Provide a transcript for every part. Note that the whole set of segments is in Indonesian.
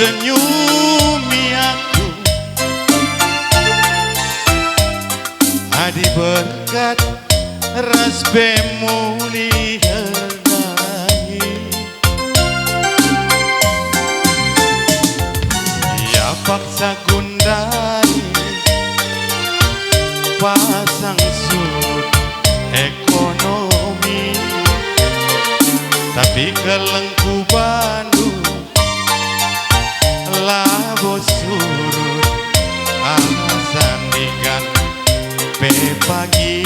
senyumi aku adi berkat ras bemuli herdai ya paksa gundani pasang surut ekonomi tapi kelengku Bandung labo surut asandingan pe pagi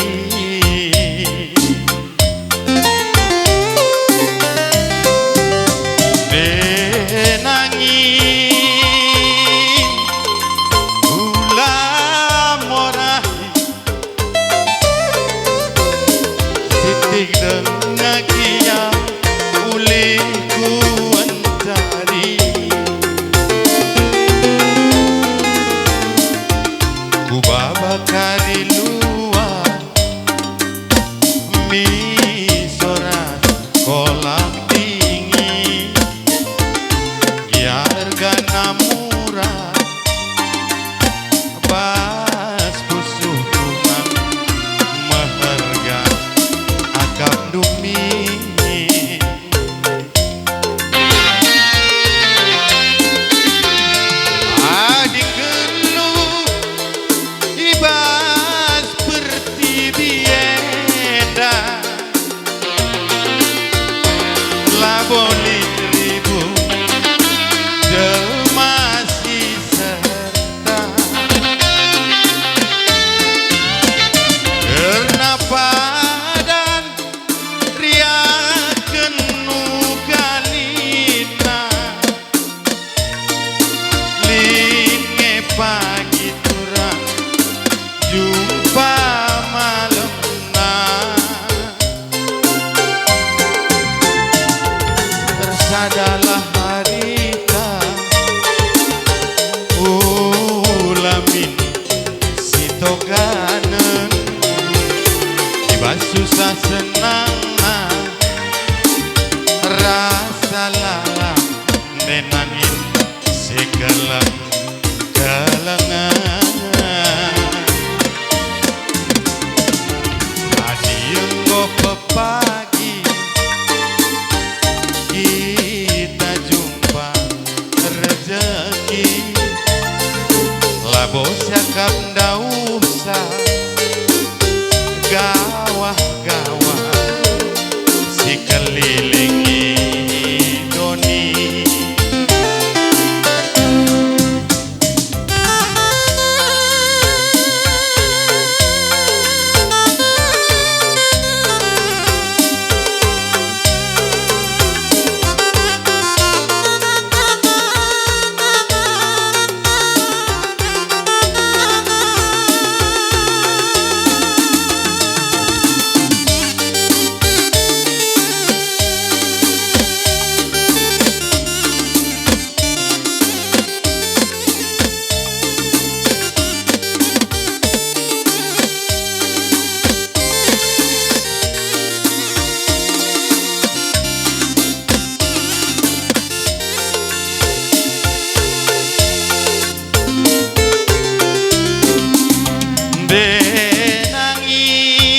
denangin ulah morahi sitik dengakia uliku antari ku babakari luar mi soras kolam dingin ya hargana murah bas pusuh rumah maharga akap dumi adik geluh ibas seperti bienda laboli ribu masih serta karena padan riakeun nu galina linge pagi turang jumpa malemna tersadalah harita ulamin sitoganen tiba susah senang rasa lalang denangin segala kalangan adienggo pepagi kita jumpa rezeki labo siakap dausa gawah-gawah si kelilingi doni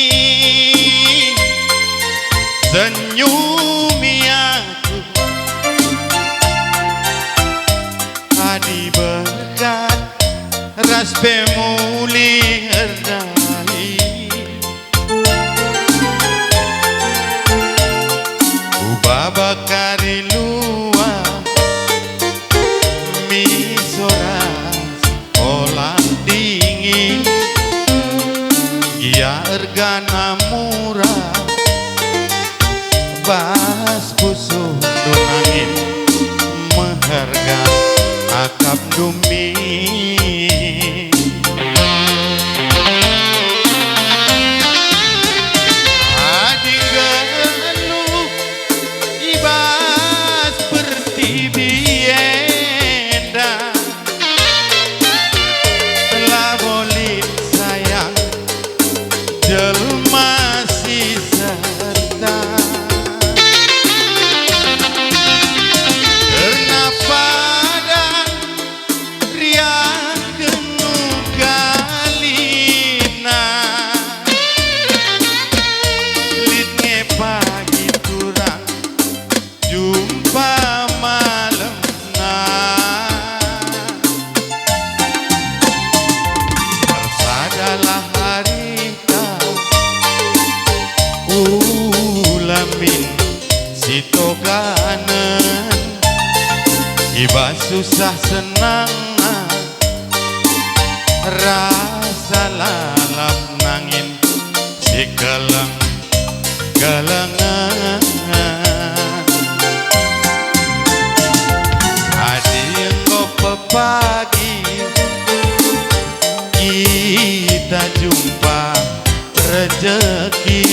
denangin senyumi aku adi berkat ras bemuli herdai ku babakari luar mi soras kolam dingin ya hargana murah bas pusuh donangin maharga akap dumi adik geluh ibas seperti bienda telah boleh sayang jelma si serta karena pada Iba susah senang rasa lalap nangin si galengan adi engko pepagi kita jumpa rezeki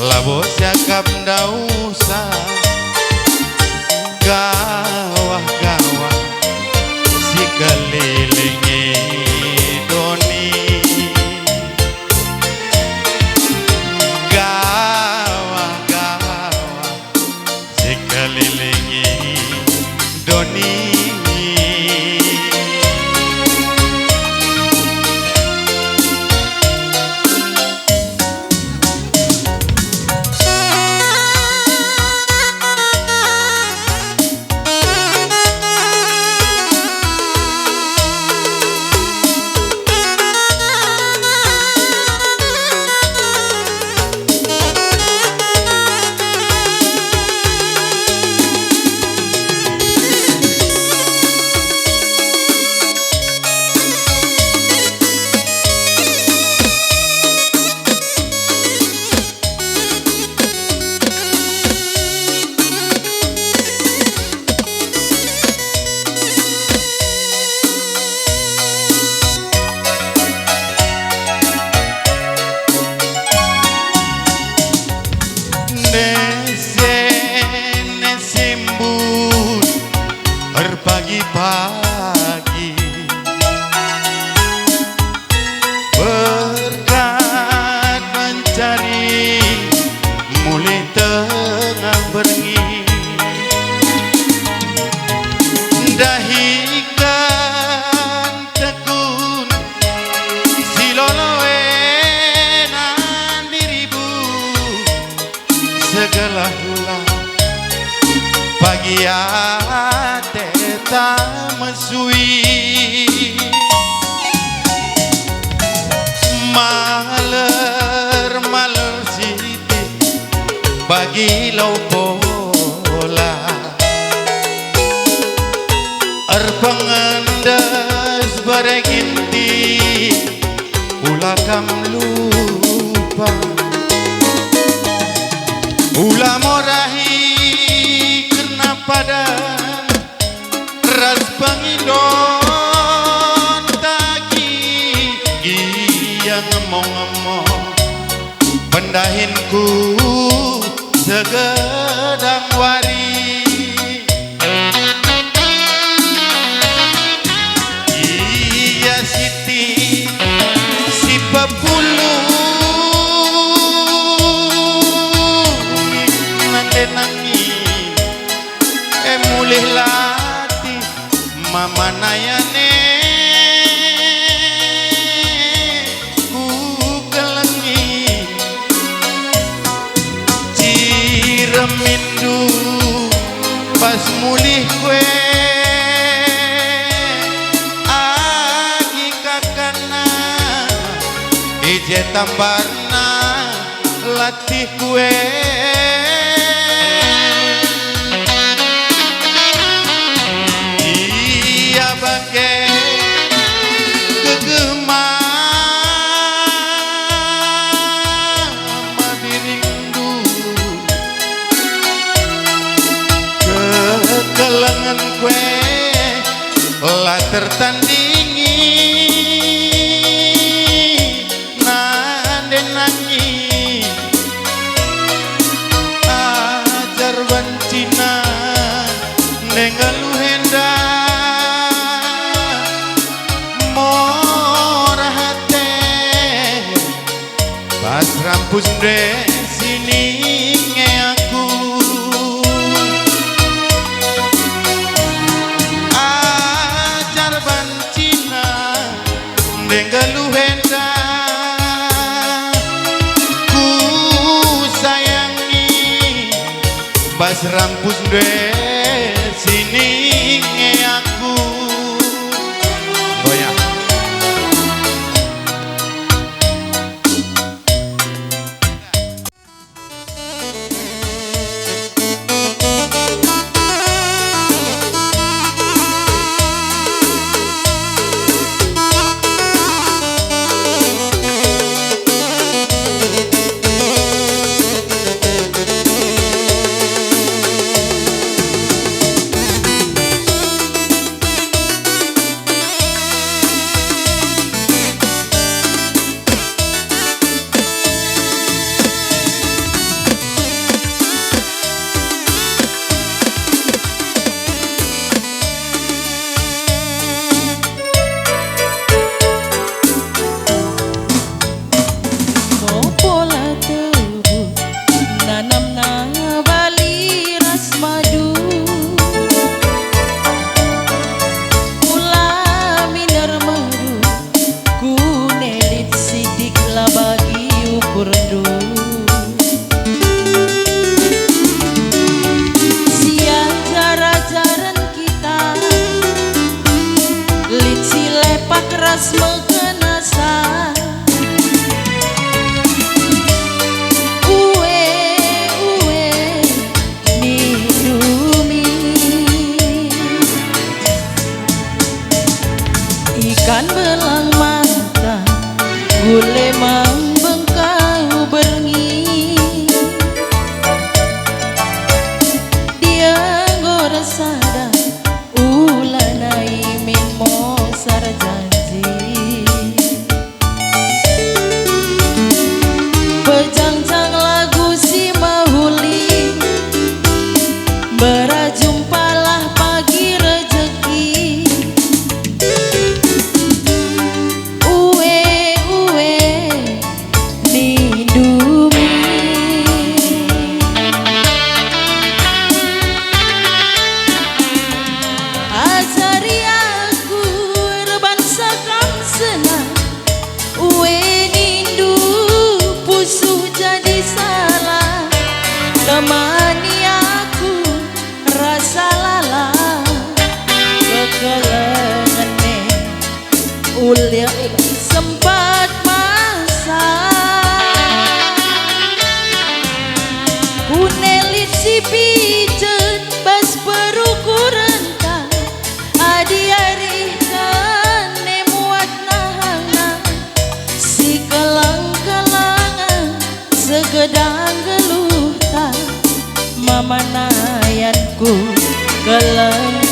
labo siakap ndak usah gawah-gawah si kelilingi doni gawah-gawah si kelilingi doni nesimbun berpagi-pagi berkat mencari mulai tengah bengi dahikan tekun siloloe nan diribu segala hulang pagi ate tak mesui maler siti bagi lau pola pengendes bereginti ulah kam lupa ulah morahi karena pada ras pengidon tagi yang ngomong-ngomong pendahinku segedang wari iya siti si pepulu nangi mulih lati mama nayane ku kelengi ciremindu pas mulih kue agi kakana ije tambarna latih kue bagai kegema dirindu kekelengan kue lah tertandingi nande nangi ajar bencina nengalu hendak pas rampus de sini nge aku ajar bancina denggalu henda ku sayangi pas rampus de sini nge aku goyang pas mengenasa uwe nidumi ikan belang mata gule membengkau berngi dia goresada ulanai min mosar janji pejang-jang lagu si mahuli berajumpalah pagi rezeki uwe nidumi ajari aku rebangsa kam senang uwe nindu pusuh jadi salah temani aku rasa lalah kekelengane ulia sempat masa kunelit si pijen bas perukuran adiarikan nemuat nahana si kelang-kelangan segedang geluh tak mamanayanku keleng